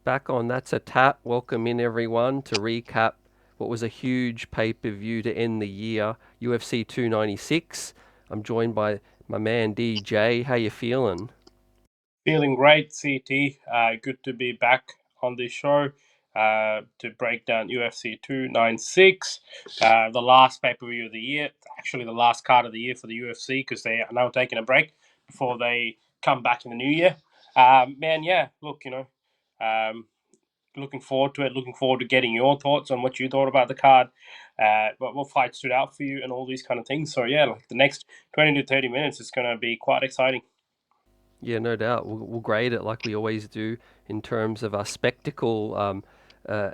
Back on That's a Tap. Welcome in everyone to recap what was a huge pay-per-view to end the year, UFC 296. I'm joined by my man DJ. How you feeling? Feeling great, CT. Good to be back on the show to break down UFC 296, the last pay per view of the year. Actually, the last card of the year for the UFC because they are now taking a break before they come back in the new year. Man, yeah, look, um, looking forward to it. Looking forward to getting your thoughts on what you thought about the card, what fight stood out for you, and all these kind of things. So, yeah, like the next 20 to 30 minutes is going to be quite exciting. Yeah, no doubt. We'll grade it like we always do in terms of our spectacle,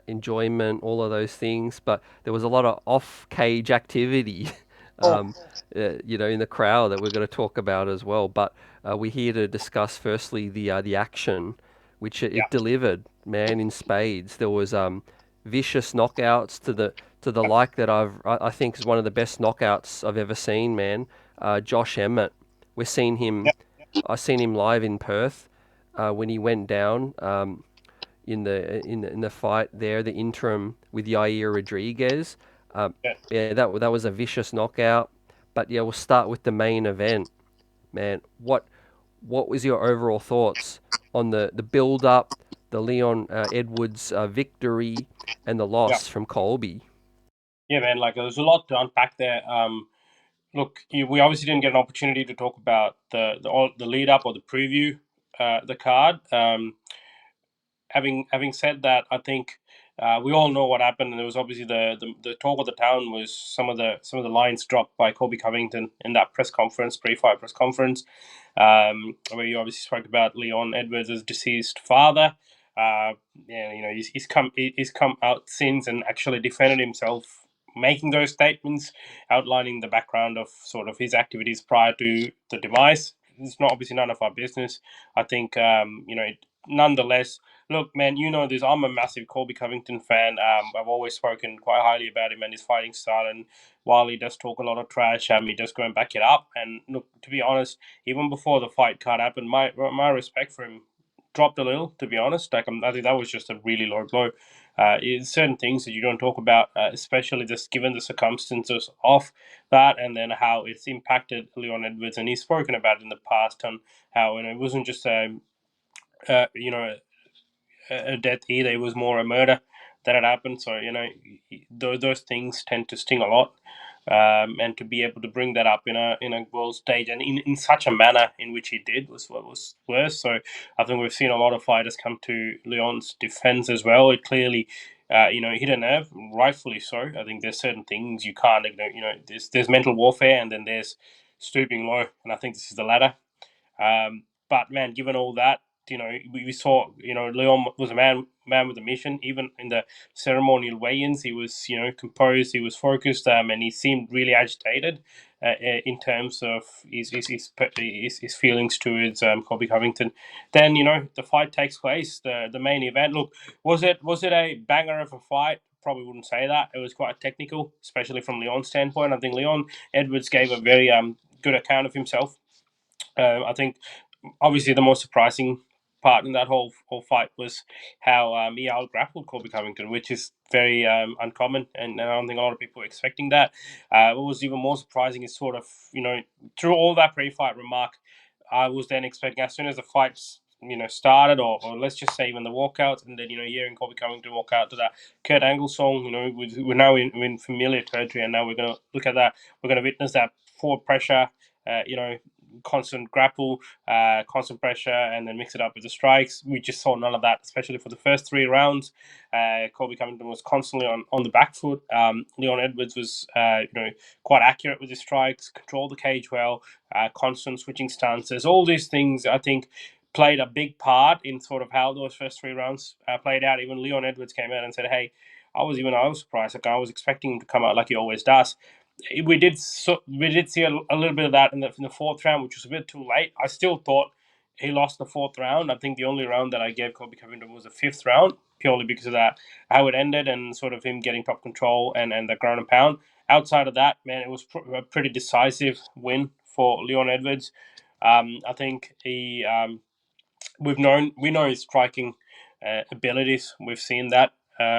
enjoyment, all of those things. But there was a lot of off-cage activity, Oh, um, in the crowd that we're going to talk about as well. But we're here to discuss firstly the action, which it yeah. delivered, man, in spades. There was vicious knockouts to the like that I think is one of the best knockouts I've ever seen, man. Josh Emmett, we're seeing him. I seen him live in Perth when he went down in the fight there, the interim with Yair Rodriguez. Yeah. Yeah, that was a vicious knockout. But yeah, we'll start with the main event, man. What was your overall thoughts on the build up, the Leon Edwards victory, and the Yeah. loss from Colby? Yeah, man. Like there's a lot to unpack there. Look, we obviously didn't get an opportunity to talk about the lead up or the preview, the card. Having said that, I think we all know what happened, and there was obviously the talk of the town was some of the lines dropped by Colby Covington in that press conference, pre-fight press conference, where he obviously spoke about Leon Edwards' deceased father. Yeah, he's come out since and actually defended himself, making those statements, outlining the background of sort of his activities prior to the demise. It's not obviously none of our business. I think nonetheless. Look, man, you know this. I'm a massive Colby Covington fan. I've always spoken quite highly about him and his fighting style. And while he does talk a lot of trash, he does go and back it up. And look, to be honest, even before the fight card happened, my respect for him dropped a little. To be honest, I think that was just a really low blow. It's certain things that you don't talk about, especially just given the circumstances of that, and then how it's impacted Leon Edwards. And he's spoken about it in the past on how it wasn't just uh, you know a death either. It was more a murder that had happened. So those things tend to sting a lot, and to be able to bring that up in a world stage and in such a manner in which he did was what was worse. So I think we've seen a lot of fighters come to Leon's defense as well. It clearly. Hit a nerve, rightfully so. I think there's certain things you can't ignore. There's mental warfare, and then there's stooping low, and I think this is the latter. But man, given all that, we saw, Leon was a man with a mission. Even in the ceremonial weigh-ins, he was, composed, he was focused, and he seemed really agitated in terms of his feelings towards Colby Covington. Then the fight takes place, the main event. Look, was it a banger of a fight? Probably wouldn't say that. It was quite technical, especially from Leon's standpoint. I think Leon Edwards gave a very good account of himself. I think obviously the most surprising part in that whole fight was how he out grappled Colby Covington, which is very uncommon, and I don't think a lot of people were expecting that. What was even more surprising is sort of through all that pre-fight remark, I was then expecting as soon as the fights started, or let's just say even the walkouts, and then hearing Colby Covington walk out to that Kurt Angle song. We're now in familiar territory, and now we're gonna look at that. We're gonna witness that forward pressure. Constant grapple, constant pressure, and then mix it up with the strikes. We just saw none of that, especially for the first three rounds. Colby Covington was constantly on the back foot. Leon Edwards was, quite accurate with his strikes, controlled the cage well, constant switching stances. All these things, I think, played a big part in sort of how those first three rounds played out. Even Leon Edwards came out and said, "Hey, I was surprised. Like I was expecting him to come out like he always does." We did see a little bit of that in the fourth round, which was a bit too late. I still thought he lost the fourth round. I think the only round that I gave Colby Covington was the fifth round, purely because of that how it ended and sort of him getting top control and the ground and pound. Outside of that, man, it was a pretty decisive win for Leon Edwards. I think we know his striking abilities. We've seen that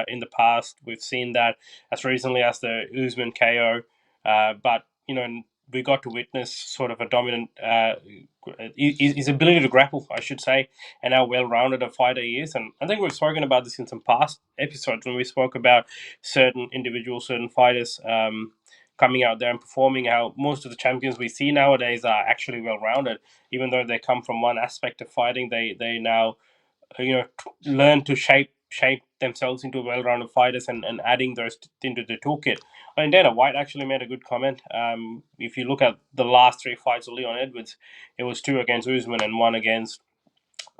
in the past. We've seen that as recently as the Usman KO. But we got to witness sort of a dominant his ability to grapple, I should say, and how well-rounded a fighter he is. And I think we've spoken about this in some past episodes when we spoke about certain individuals, certain fighters coming out there and performing. How most of the champions we see nowadays are actually well-rounded, even though they come from one aspect of fighting. They now learn to shape themselves into well-rounded fighters and adding those into the toolkit. I mean, Dana White actually made a good comment. If you look at the last three fights of Leon Edwards, it was two against Usman and one against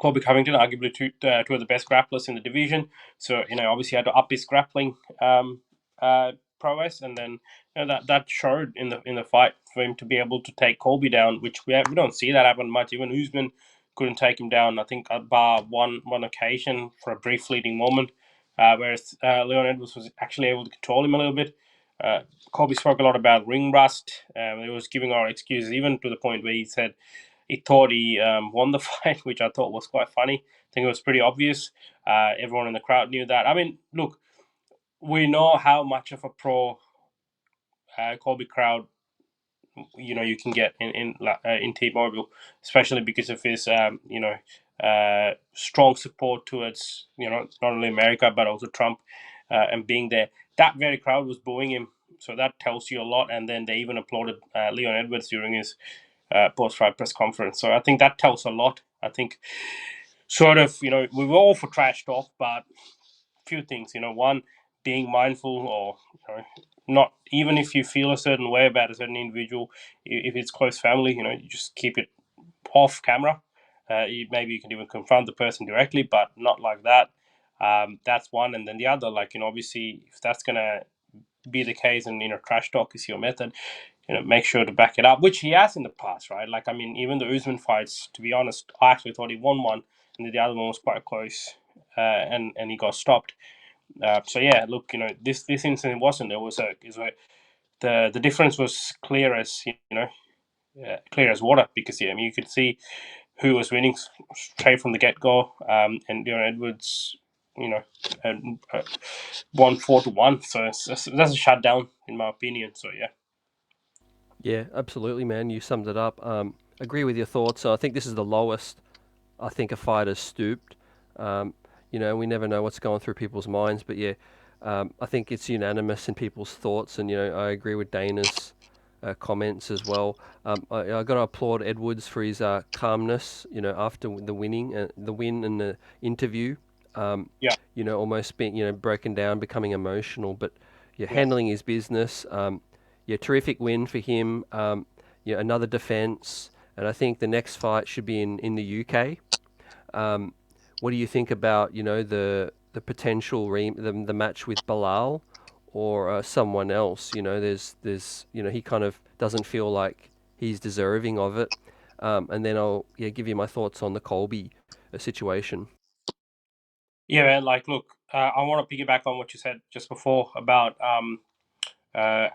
Colby Covington, arguably two of the best grapplers in the division. So obviously had to up his grappling prowess, and then that showed in the fight for him to be able to take Colby down, which we don't see that happen much. Even Usman couldn't take him down, I think, bar one occasion for a brief fleeting moment, whereas Leon Edwards was actually able to control him a little bit. Colby spoke a lot about ring rust. He was giving our excuses, even to the point where he said he thought he won the fight, which I thought was quite funny. I think it was pretty obvious. Everyone in the crowd knew that. I mean, look, we know how much of a pro Colby crowd you can get in T-Mobile, especially because of his strong support towards not only America but also Trump and being there. That very crowd was booing him, so that tells you a lot. And then they even applauded Leon Edwards during his post-fight press conference. So I think that tells a lot. I think sort of we were all for trash talk, but few things. One, being mindful, or not, even if you feel a certain way about a certain individual, if it's close family, you just keep it off camera. Maybe you can even confront the person directly, but not like that. That's one. And then the other, obviously, if that's gonna be the case and trash talk is your method, make sure to back it up, which he has in the past, right? Like, I mean, even the Usman fights, to be honest, I actually thought he won one, and the other one was quite close, and he got stopped. So yeah, look, this incident wasn't. The difference was clear as clear as water, because I mean, you could see who was winning straight from the get go, and Edwards, won 4-1. So that's a shutdown in my opinion. So yeah. Yeah, absolutely, man. You summed it up. Agree with your thoughts. I think this is the lowest I think a fighter's stooped. We never know what's going through people's minds, but yeah, I think it's unanimous in people's thoughts, and I agree with Dana's comments as well. I got to applaud Edwards for his calmness. After the win and the interview. Yeah. Almost being broken down, becoming emotional, but handling his business. Terrific win for him. Another defense, and I think the next fight should be in the UK. What do you think about the potential the match with Bilal or someone else? There's he kind of doesn't feel like he's deserving of it. And then I'll give you my thoughts on the Colby situation. Yeah, man. Like, look, I want to piggyback on what you said just before about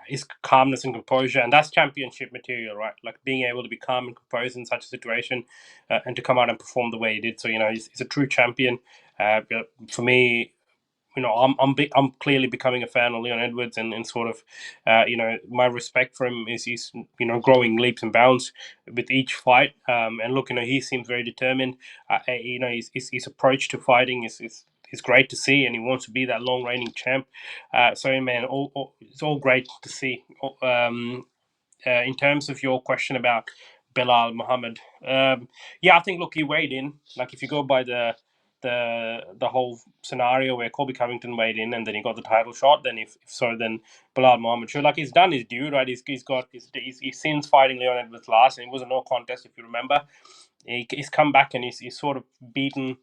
his calmness and composure, and that's championship material, right? Like being able to be calm and composed in such a situation, and to come out and perform the way he did. So he's a true champion. For me, I'm clearly becoming a fan of Leon Edwards, and sort of, my respect for him is growing leaps and bounds with each fight. And look, he seems very determined. His approach to fighting is great to see, and he wants to be that long reigning champ. So man, it's all great to see. In terms of your question about Belal Muhammad, I think, look, he weighed in. Like, if you go by the whole scenario where Colby Covington weighed in and then he got the title shot, then if so, then Belal Muhammad should, like, he's done his due, right? He's since fighting Leon Edwards last, and it was a no contest, if you remember. He's come back and he's sort of beaten.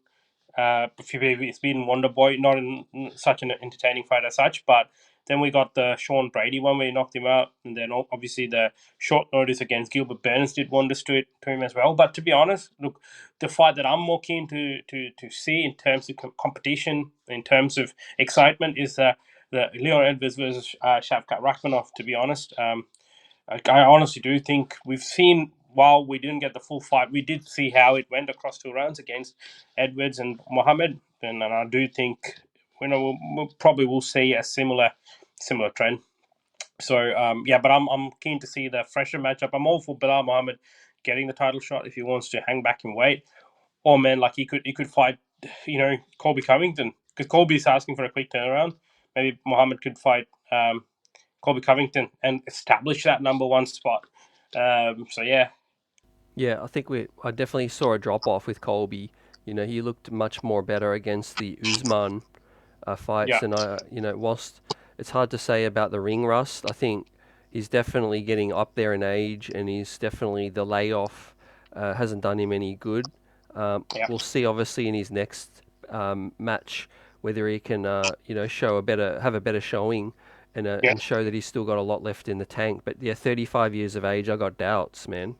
It's been Wonder Boy, not in such an entertaining fight as such, but then we got the Sean Brady one where he knocked him out, and then obviously the short notice against Gilbert Burns did wonders to him as well. But to be honest, look, the fight that I'm more keen to see in terms of competition, in terms of excitement, is the Leon Edwards versus Shavkat Rakhmonov. To be honest, I honestly do think we've seen while we didn't get the full fight, we did see how it went across 2 rounds against Edwards and Mohammed, and I do think we'll probably will see a similar trend. So yeah, but I'm keen to see the fresher matchup. I'm all for Bilal Muhammad getting the title shot if he wants to hang back and wait. Or man, like he could fight, Colby Covington, because Colby's asking for a quick turnaround. Maybe Muhammad could fight Colby Covington and establish that number one spot. So yeah, Yeah, I think I definitely saw a drop off with Colby. He looked much more better against the Usman fights, yeah, and whilst it's hard to say about the ring rust, I think he's definitely getting up there in age, and he's definitely the layoff hasn't done him any good. yeah, We'll see, obviously, in his next match whether he can, have a better showing, yeah. and show that he's still got a lot left in the tank. But yeah, 35 years of age, I got doubts, man.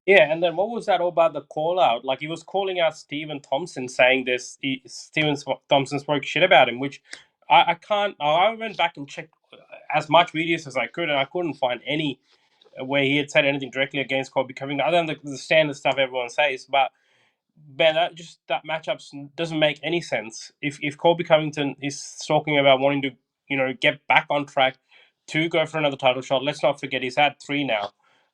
Yeah, and then what was that all about the call out? Like he was calling out Stephen Thompson, saying Stephen Thompson spoke shit about him, which I can't. I went back and checked as much videos as I could, and I couldn't find any where he had said anything directly against Colby Covington, other than the standard stuff everyone says. But man, that matchup doesn't make any sense. If Colby Covington is talking about wanting to, get back on track to go for another title shot, let's not forget he's had three now.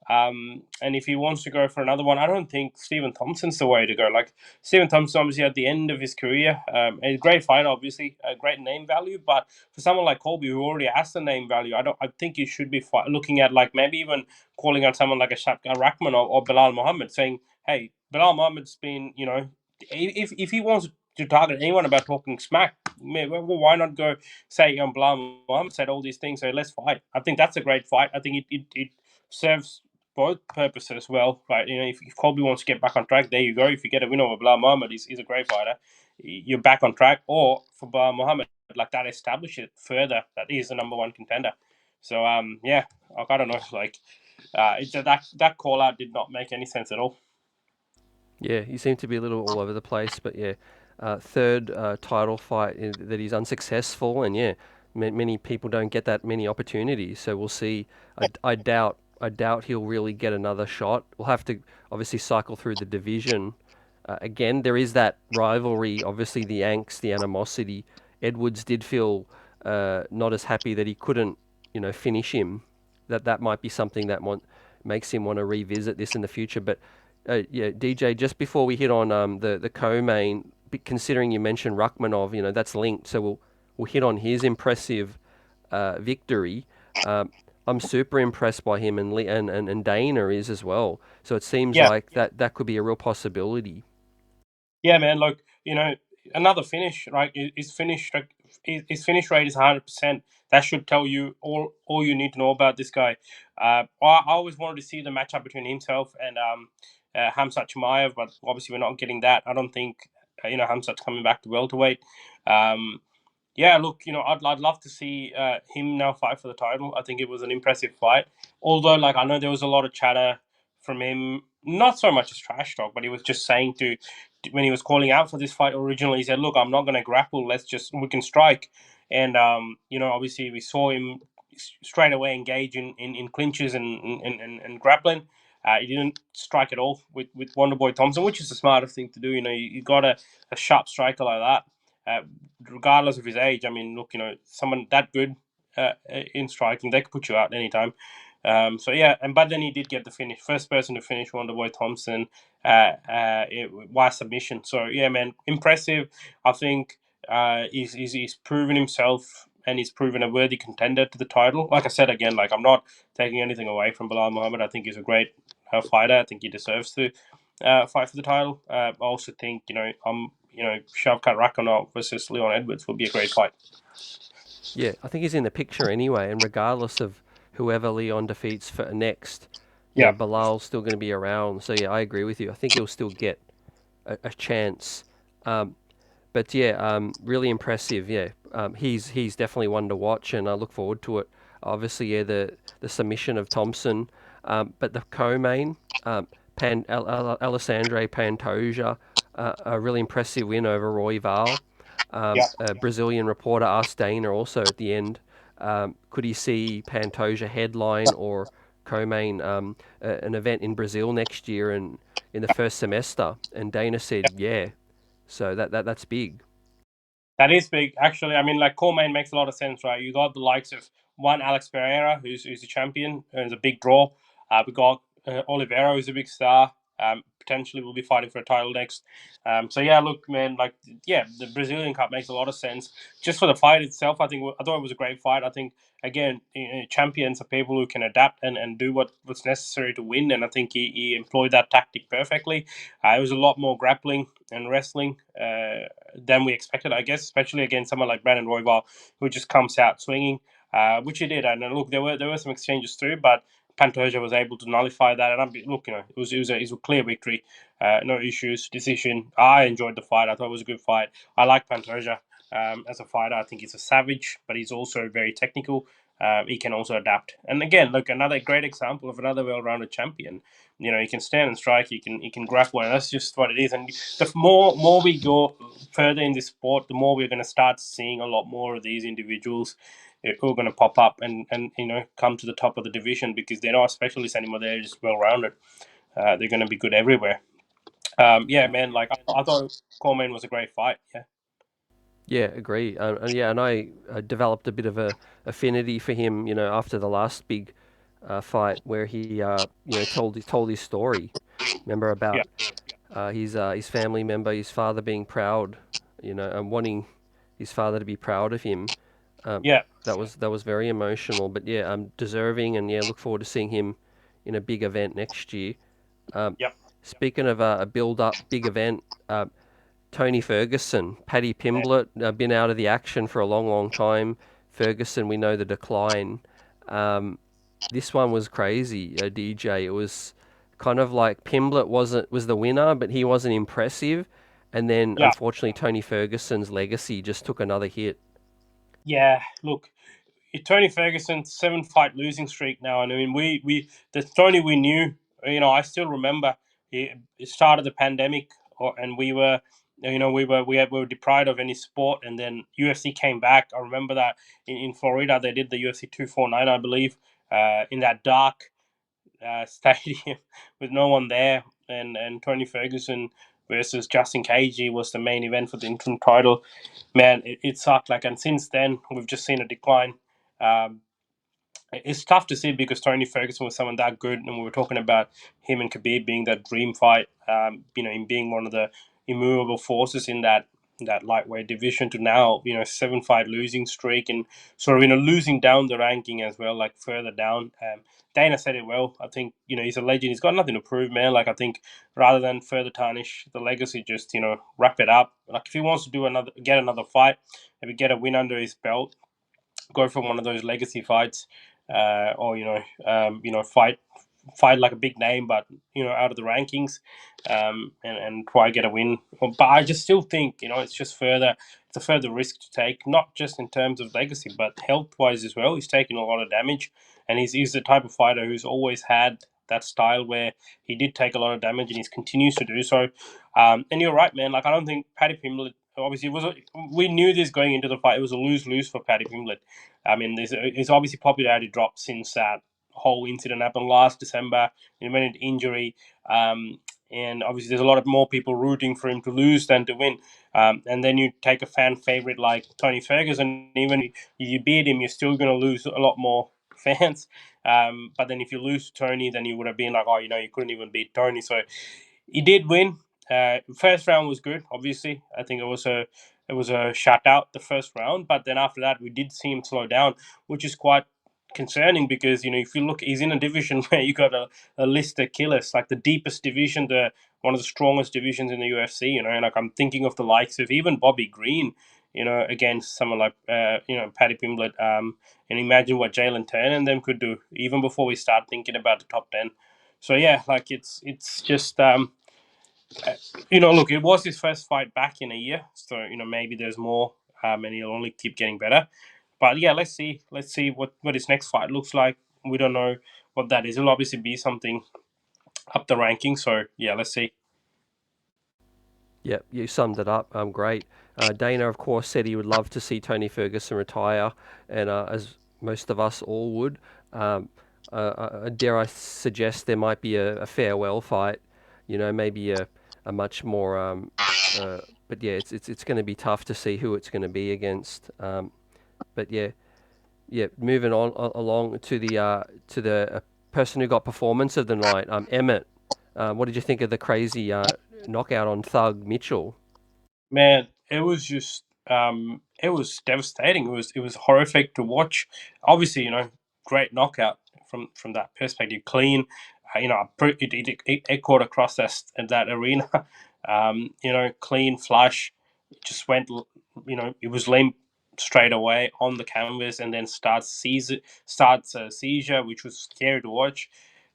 And if he wants to go for another one, I don't think Stephen Thompson's the way to go. Like Stephen Thompson, obviously at the end of his career, a great fighter, obviously a great name value. But for someone like Colby, who already has the name value, I think you should be looking at like maybe even calling out someone like a Shapka Rahman or Bilal Muhammad, saying, "Hey, Bilal Muhammad's been, if he wants to target anyone about talking smack, well, why not go say, Bilal Muhammad said all these things, so let's fight." I think that's a great fight. I think it serves both purposes well, right? If Colby wants to get back on track, there you go. If you get a win over Bilal Muhammad, he's a great fighter. You're back on track. Or for Bilal Muhammad, like that, establish it further that he is the number one contender. So yeah, I don't know, like that call out did not make any sense at all. Yeah, he seemed to be a little all over the place, but yeah, third title fight that he's unsuccessful, and yeah, many people don't get that many opportunities. So we'll see. I doubt he'll really get another shot. We'll have to obviously cycle through the division. Again, there is that rivalry, obviously the angst, the animosity. Edwards did feel not as happy that he couldn't, finish him. That might be something that makes him want to revisit this in the future, but. Yeah, DJ. Just before we hit on the co-main, considering you mentioned Rachmanov, that's linked. So we'll hit on his impressive victory. I'm super impressed by him, and Dana is as well. So it seems Yeah, like that could be a real possibility. yeah, man. Look, another finish, right? His finish rate is 100%. That should tell you all you need to know about this guy. I always wanted to see the matchup between himself and Hamzat Chimaev, but obviously we're not getting that. I don't think Hamzat's coming back to welterweight. Um, yeah, look, I'd love to see him now fight for the title. I think it was an impressive fight. Although, like, I know there was a lot of chatter from him, not so much as trash talk, but he was just saying when he was calling out for this fight originally, he said, "Look, I'm not going to grapple. We can strike." And obviously we saw him straight away engage in clinches and grappling. He didn't strike at all with Wonderboy Thompson, which is the smartest thing to do. You got a sharp striker like that. Regardless of his age. I mean, look, someone that good in striking, they could put you out anytime. So yeah, but then he did get the finish, first person to finish Wonderboy Thompson via submission. So yeah, man, impressive. I think he's proven himself, and he's proven a worthy contender to the title. Like I said again, like I'm not taking anything away from Bilal Muhammad. I think he's a great fighter. I think he deserves to fight for the title. I also think Shavkat Rakhmonov versus Leon Edwards will be a great fight. Yeah, I think he's in the picture anyway, and regardless of whoever Leon defeats for next, Yeah, Bilal's still going to be around. So yeah, I agree with you. I think he'll still get a chance. But yeah, really impressive. Yeah, he's definitely one to watch, and I look forward to it. Obviously, yeah, the submission of Thompson, but the co-main, Alessandre Pantoja, a really impressive win over Roy Val. yeah. A Brazilian reporter asked Dana also at the end, could he see Pantoja headline or co-main an event in Brazil next year and in the first semester. And Dana said, yeah. So that's big. That is big, actually. I mean, like co-main makes a lot of sense, right? You got the likes of one Alex Pereira, who's a champion, who's a big draw. We got Oliveira, who's a big star. Potentially, will be fighting for a title next. So yeah, look, man, like yeah, the Brazilian Cup makes a lot of sense. Just for the fight itself, I thought it was a great fight. I think again, champions are people who can adapt and do what's necessary to win, and I think he employed that tactic perfectly. It was a lot more grappling and wrestling than we expected, I guess, especially against someone like Brandon Royval, who just comes out swinging, which he did. And look, there were some exchanges through, but Pantoja was able to nullify that. And look, it was a clear victory, no issues, decision. I enjoyed the fight. I thought it was a good fight. I like Pantoja as a fighter. I think he's a savage, but he's also very technical. He can also adapt. And again, look, another great example of another well-rounded champion. He can stand and strike. He can grapple, and that's just what it is. And the more we go further in this sport, the more we're going to start seeing a lot more of these individuals who are going to pop up and come to the top of the division because they're not specialists anymore. They're just well-rounded. They're going to be good everywhere. Yeah, man. Like I thought Coleman was a great fight. Yeah. Yeah, agree. And yeah, and I developed a bit of a affinity for him, after the last big fight where he, told his story. Remember Yeah. about his family member, his father being proud, and wanting his father to be proud of him. Um, Yeah. that was very emotional. But yeah, deserving, and yeah, look forward to seeing him in a big event next year. Um, Yep. Speaking of a build-up big event, Tony Ferguson, Paddy Pimblett, been out of the action for a long, long time. Ferguson, we know the decline. Um, this one was crazy, DJ. It was kind of like Pimblett was the winner, but he wasn't impressive. And then, Yeah. unfortunately, Tony Ferguson's legacy just took another hit. Yeah. Look, Tony Ferguson's 7 fight losing streak now, and I mean we the Tony we knew. I still remember it started the pandemic, and we were deprived of any sport, and then UFC came back. I remember that in Florida they did the UFC 249, I believe, in that dark stadium with no one there, and Tony Ferguson versus Justin Cagey was the main event for the interim title. Man, it sucked. Like, and since then we've just seen a decline. Um, it's tough to see because Tony Ferguson was someone that good, and we were talking about him and Khabib being that dream fight. Him being one of the immovable forces in that lightweight division. To now, 7 fight losing streak, and sort of losing down the ranking as well, like further down. Dana said it well. I think he's a legend. He's got nothing to prove, man. Like I think rather than further tarnish the legacy, just wrap it up. Like if he wants to get another fight, maybe get a win under his belt, go for one of those legacy fights, or fight like a big name, but out of the rankings, and try to get a win. But I just still think it's a further risk to take, not just in terms of legacy, but health wise as well. He's taking a lot of damage, and he's the type of fighter who's always had that style where he did take a lot of damage and he continues to do so. And you're right, man. Like I don't think Paddy Pimblett. Obviously, we knew this going into the fight. It was a lose-lose for Paddy Pimblett. I mean, his obviously popularity dropped since that whole incident happened last December. He went into injury, and obviously there's a lot of more people rooting for him to lose than to win. And then you take a fan favorite like Tony Ferguson, even if you beat him, you're still going to lose a lot more fans. But then if you lose Tony, then you would have been like, oh, you couldn't even beat Tony. So he did win. First round was good. Obviously, I think it was a shutout the first round, but then after that we did see him slow down, which is quite concerning because if you look, he's in a division where you got a list of killers, like the deepest division, the one of the strongest divisions in the UFC. And like I'm thinking of the likes of even Bobby Green, against someone like Paddy Pimblett, and imagine what Jalen Turner and them could do even before we start thinking about the top 10. So yeah, like it's just look, it was his first fight back in a year, so maybe there's more, and he'll only keep getting better. But yeah, let's see what his next fight looks like. We don't know what that is. It'll obviously be something up the ranking. So yeah, let's see. Yeah, you summed it up. Great. Dana, of course, said he would love to see Tony Ferguson retire, and as most of us all would. Um, Dare I suggest there might be a farewell fight, maybe a much more. Uh, but yeah, it's going to be tough to see who it's going to be against. But yeah, moving on along to the person who got performance of the night, Emmett. What did you think of the crazy knockout on Thug Mitchell? Man, it was just it was devastating. It was horrific to watch. Obviously, great knockout from that perspective. Clean, it echoed across that arena. Clean flush. It just went. It was limp straight away on the canvas, and then starts a seizure, which was scary to watch.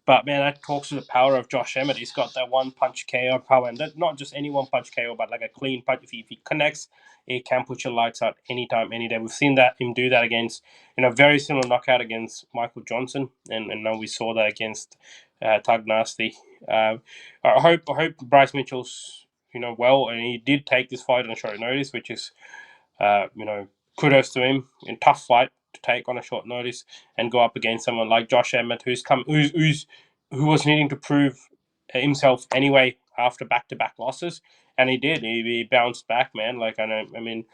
But man, that talks to the power of Josh Emmett. He's got that one punch KO power, and that not just any one punch KO, but like a clean punch. If he connects, he can put your lights out anytime, any day. We've seen that him do that against, very similar knockout against Michael Johnson, and now we saw that against Tug Nasty. I hope Bryce Mitchell's well, and he did take this fight on short notice, which is uh, you know, kudos to him in tough fight to take on a short notice and go up against someone like Josh Emmett, who was needing to prove himself anyway after back-to-back losses, and he did. He bounced back, man. Like I mean,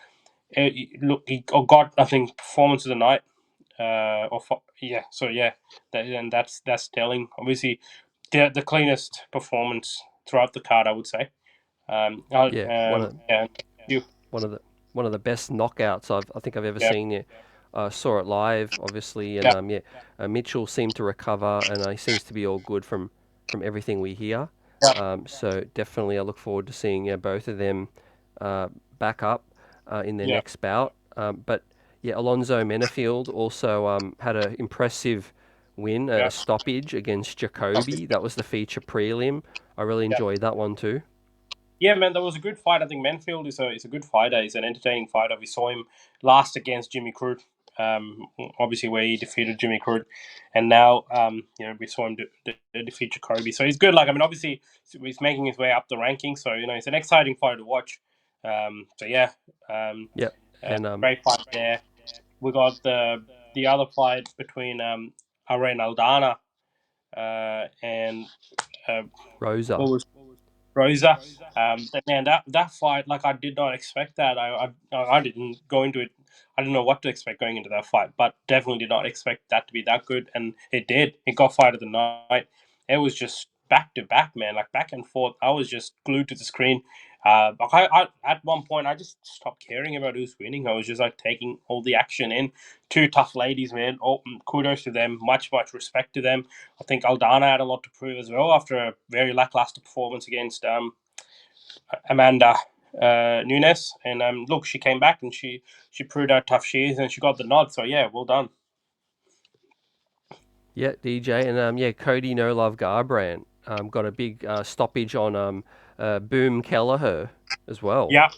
look, he got I think performance of the night. Yeah, so yeah, and that's telling. Obviously, the cleanest performance throughout the card, I would say. Yeah, Yeah, you, one of the one of the best knockouts I think I've ever yeah, seen. Yeah, saw it live, obviously, and yeah, yeah, Mitchell seemed to recover, and he seems to be all good from everything we hear. yeah, So definitely, I look forward to seeing both of them uh, back up in their yeah. next bout. But yeah, Alonzo Menafield also had an impressive win, a Yeah, stoppage against Jacoby. That was the feature prelim. I really yeah, enjoyed that one too. yeah, man. That was a good fight. I think Manfield is a good fighter. He's an entertaining fighter. We saw him last against Jimmy Crute, obviously where he defeated Jimmy Crute, and now we saw him defeat Jacoby. So he's good. Like obviously he's making his way up the rankings. So it's an exciting fight to watch. So yeah, um, Yep, and great fight there. We got the other fight between Aren Aldana and uh, Rosa. what was Rosa. Man, that fight, like I did not expect that. I didn't go into it. I didn't know what to expect going into that fight, but definitely did not expect that to be that good, and it did. It got fight of the night. It was just back to back, man, like back and forth. I was just glued to the screen. But at one point I just stopped caring about who's winning. I was just like taking all the action in. Two tough ladies, man. Oh, kudos to them. Much respect to them. I think Aldana had a lot to prove as well after a very lackluster performance against Amanda Nunes. And look, she came back and she proved how tough she is, and she got the nod. So yeah, well done. Yeah, DJ, and yeah, Cody No Love Garbrandt got a big stoppage on Boom Kelleher as well. Yeah,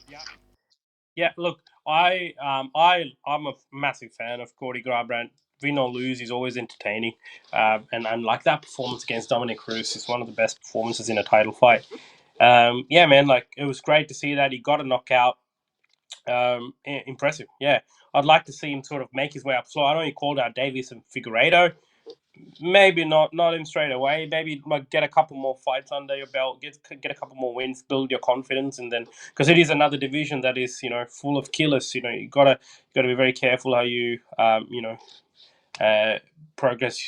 yeah. Look, I'm a massive fan of Cody Garbrandt. Win or lose, he's always entertaining. And like that performance against Dominic Cruz is one of the best performances in a title fight. Yeah, man, like it was great to see that he got a knockout. Impressive. Yeah, I'd like to see him sort of make his way up slow. I know he called out Davies and Figueiredo. Maybe not him straight away. Maybe like get a couple more fights under your belt, get a couple more wins, build your confidence, and then because it is another division that is full of killers. You gotta be very careful how you uh, progress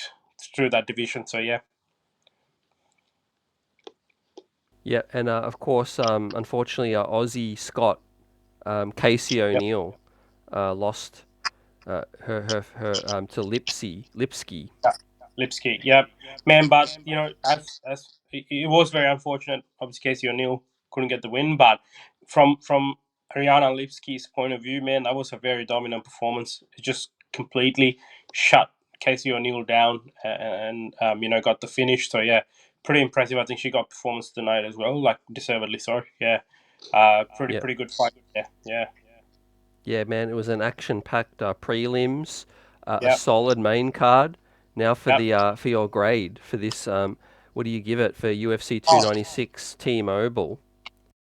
through that division. So yeah, Yeah, and of course, unfortunately, Aussie Scott Casey yep. O'Neill lost her to Lipsky. Lipski, yep, man. But as it was very unfortunate. Obviously, Casey O'Neill couldn't get the win, but from Ariana Lipski's point of view, man, that was a very dominant performance. It just completely shut Casey O'Neill down and got the finish. So yeah, pretty impressive. I think she got performance tonight as well, like deservedly so. Yeah, pretty Yeah, pretty good fight. Yeah, yeah, yeah, man, it was an action-packed prelims, a yeah, solid main card. Now for yeah. the for your grade for this, what do you give it for UFC Oh, 296 Team Oval?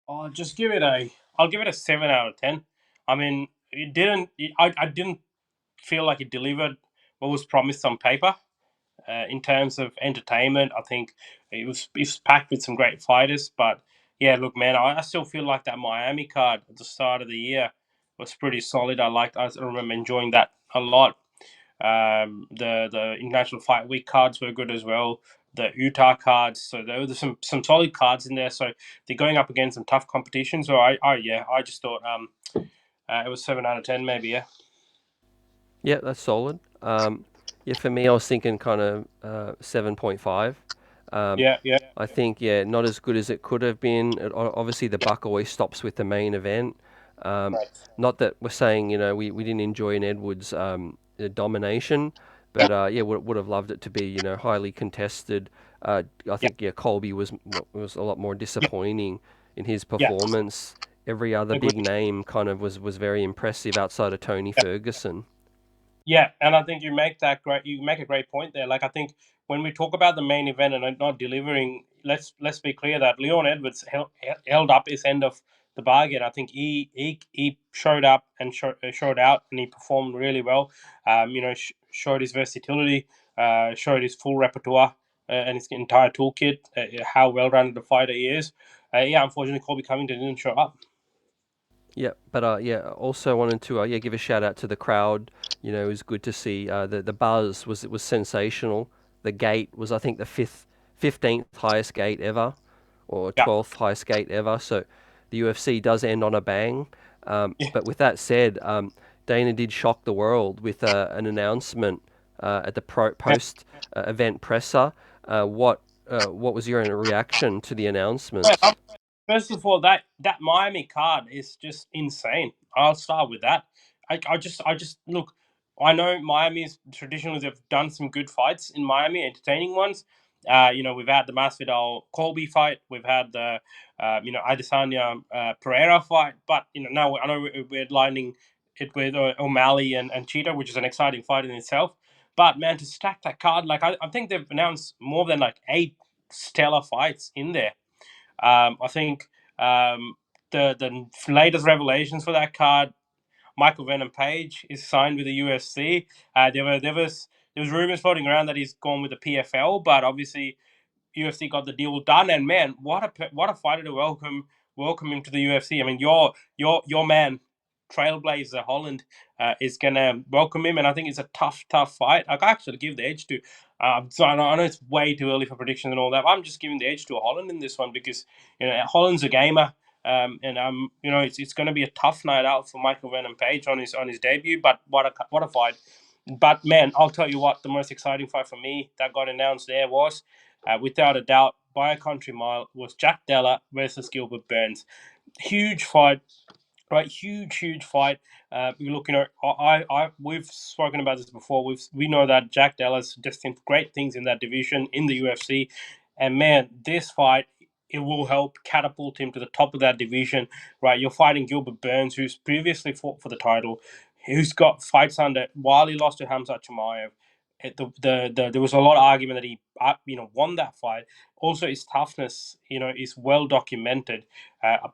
I'll just give it a. I'll give it a 7 out of 10. I mean, it didn't. I didn't feel like it delivered what was promised on paper. In terms of entertainment, I think it was packed with some great fighters. But yeah, look, man, I still feel like that Miami card at the start of the year was pretty solid. I remember enjoying that a lot. The International Fight Week cards were good as well. The Utah cards, so there were some solid cards in there. So they're going up against some tough competition. So I just thought it was 7 out of 10 maybe. Yeah. Yeah, that's solid. Yeah, for me, I was thinking kind of 7.5. Yeah. Yeah. I think, yeah, not as good as it could have been. Obviously, the buck always stops with the main event. Right. Not that we're saying, we didn't enjoy an Edwards domination, but yeah, would have loved it to be, highly contested. I Yeah. think, yeah, Colby was a lot more disappointing in his Yeah. performance. Every other big Agreed. name kind of was very impressive outside of Tony Ferguson. Yeah, and I think you make that great. You make a great point there. Like I think when we talk about the main event and not delivering, let's be clear that Leon Edwards held up his end of the bargain. I think he showed up and showed out, and he performed really well. Showed his versatility, showed his full repertoire and his entire toolkit. How well rounded a fighter he is. Yeah, unfortunately, Colby Covington didn't show up. Yeah, but yeah, also wanted to yeah, give a shout out to the crowd. It was good to see the buzz was sensational. The gate was, I think, the 15th highest gate ever, or Yeah. 12th highest gate ever. So the UFC does end on a bang. Yeah. But with that said, Dana did shock the world with an announcement at the post event presser. What was your reaction to the announcement? First of all, that Miami card is just insane. I'll start with that. I just look. I know Miami's traditionally they've done some good fights in Miami, entertaining ones. We've had the Masvidal Colby fight. We've had the Adesanya Pereira fight. But now I know we're lining it with O'Malley and Cheetah, which is an exciting fight in itself. But man, to stack that card, like I think they've announced more than like 8 stellar fights in there. I think the latest revelations for that card, Michael Venom Page is signed with the UFC. There was rumors floating around that he's gone with the PFL, but obviously UFC got the deal done. And man, what a fighter to welcome him to the UFC. I mean, your man, Trailblazer Holland, is gonna welcome him, and I think it's a tough fight. I actually give the edge to. So I know it's way too early for predictions and all that. But I'm just giving the edge to Holland in this one because Holland's a gamer. And it's going to be a tough night out for Michael Venom Page on his debut. But what a fight! But man, I'll tell you what, the most exciting fight for me that got announced there was without a doubt, by a country mile, was Jack Della versus Gilbert Burns. Huge fight, right? Huge fight. You look, we've spoken about this before. We know that Jack Della's destined for great things in that division in the UFC, and man, this fight it will help catapult him to the top of that division. Right, you're fighting Gilbert Burns, who's previously fought for the title, who's got fights under while he lost to Hamza Chimaev. There was a lot of argument that he won that fight. Also, his toughness is well documented.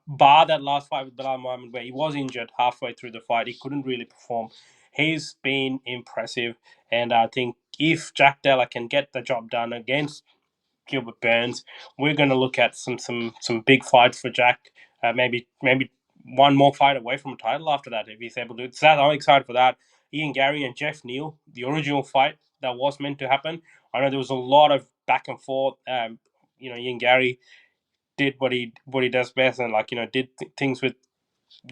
Bar that last fight with Bilal Muhammad, where he was injured halfway through the fight, he couldn't really perform. He's been impressive, and I think if Jack Della can get the job done against Gilbert Burns, we're going to look at some big fights for Jack. Maybe one more fight away from a title after that if he's able to. So I'm excited for that. Ian Gary and Jeff Neal, the original fight that was meant to happen. I know there was a lot of back and forth. Ian Gary did what he does best, and did things with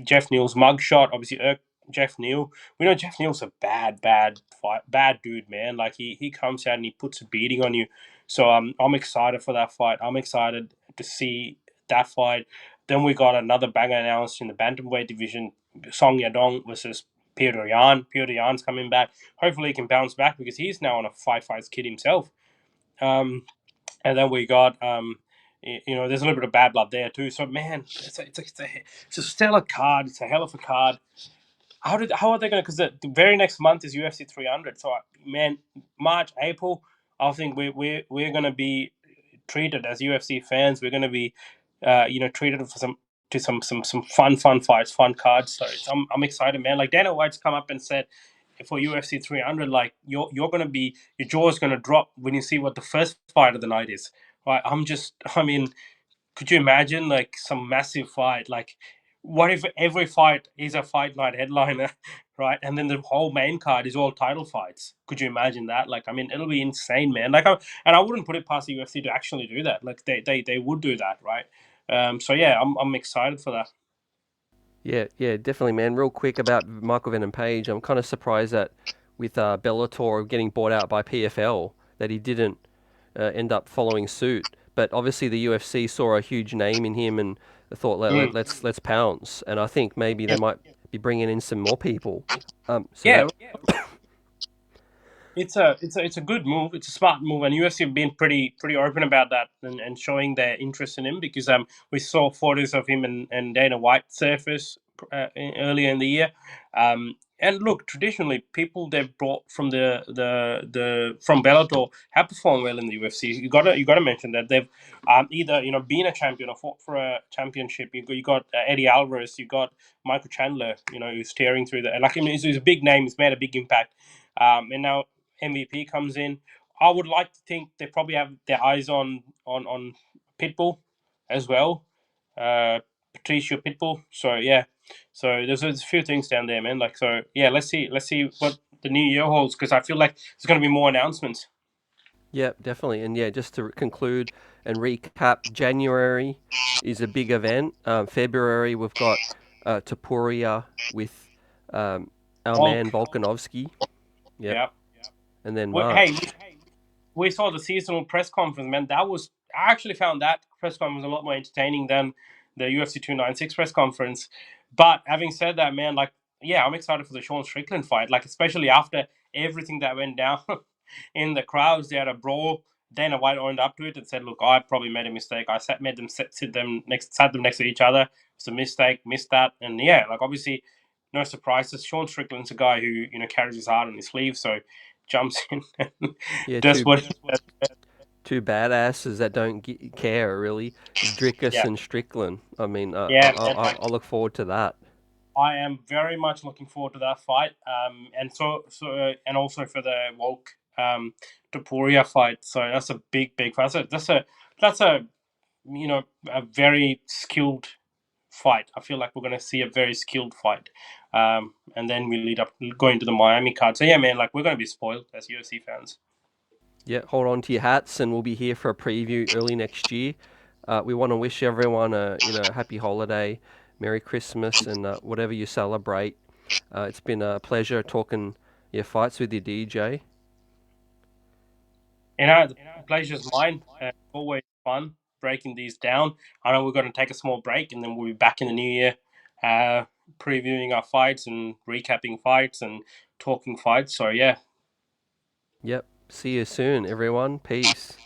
Jeff Neal's mugshot. Obviously, Jeff Neal. We know Jeff Neal's a bad dude, man. Like he comes out and he puts a beating on you. So I'm excited for that fight. I'm excited to see that fight. Then we got another banger announced in the bantamweight division: Song Yadong versus Peter Yan. Peter Yan's coming back. Hopefully, he can bounce back because he's now on a five fights kid himself. Um, and then we got there's a little bit of bad blood there too. So man, it's a stellar card. It's a hell of a card. How are they going to? Because the very next month is UFC 300. So man, March, April, I think we're going to be treated as UFC fans. We're going to be treated for some fun fights, fun cards. So I'm excited, man. Like Dana White's come up and said for UFC 300, like your jaw's gonna drop when you see what the first fight of the night is. Right? I mean, could you imagine like some massive fight? Like, what if every fight is a fight night headliner, right? And then the whole main card is all title fights. Could you imagine that? Like, I mean, it'll be insane, man. And I wouldn't put it past the UFC to actually do that. Like, they would do that, right? So yeah, I'm excited for that. Yeah, definitely, man. Real quick about Michael Venom Page, I'm kind of surprised that with Bellator getting bought out by PFL, that he didn't end up following suit. But obviously, the UFC saw a huge name in him and thought, Mm. let's pounce. And I think maybe they Yeah, might be bringing in some more people. So yeah. that It's a good move. It's a smart move, and UFC have been pretty open about that and showing their interest in him because we saw photos of him and Dana White surface earlier in the year. And look, traditionally, people they've brought from the from Bellator have performed well in the UFC. You gotta mention that they've either been a champion or fought for a championship. You got Eddie Alvarez, you got Michael Chandler, who's tearing through the like. I mean, he's a big name. He's made a big impact. And now MVP comes in. I would like to think they probably have their eyes on Pitbull as well, Patricio Pitbull. So yeah, so there's a few things down there, man. Like so, yeah. Let's see what the new year holds because I feel like there's going to be more announcements. Yeah, definitely. And yeah, just to conclude and recap, January is a big event. February, we've got Topuria with our man Volk, Volkanovski. Yep. yeah. And then Hey, March. we saw the seasonal press conference, man. I actually found that press conference a lot more entertaining than the UFC 296 press conference. But having said that, man, like, yeah, I'm excited for the Sean Strickland fight. Like, especially after everything that went down in the crowds, they had a brawl. Dana White owned up to it and said, "Look, I probably made a mistake. Made them sat them next to each other. It's a mistake, missed that." And yeah, like obviously, no surprises. Sean Strickland's a guy who carries his heart on his sleeve, so jumps in and Yeah, does what he does. two badasses that don't care really. Dricus Yeah, and Strickland. I mean, yeah, man. I look forward to that. I am very much looking forward to that fight. And and also for the Volk Topuria fight. So that's a big fight. That's a a very skilled fight. I feel like we're gonna see a very skilled fight. And then we lead up going to the Miami card. So yeah, man, like we're gonna be spoiled as UFC fans. Yeah, hold on to your hats, and we'll be here for a preview early next year. We want to wish everyone a happy holiday, Merry Christmas, and whatever you celebrate. It's been a pleasure talking your fights with you, DJ. The pleasure's mine. Always fun breaking these down. I know we're going to take a small break and then we'll be back in the new year, uh, previewing our fights and recapping fights and talking fights. So, yeah. Yep. See you soon, everyone. Peace.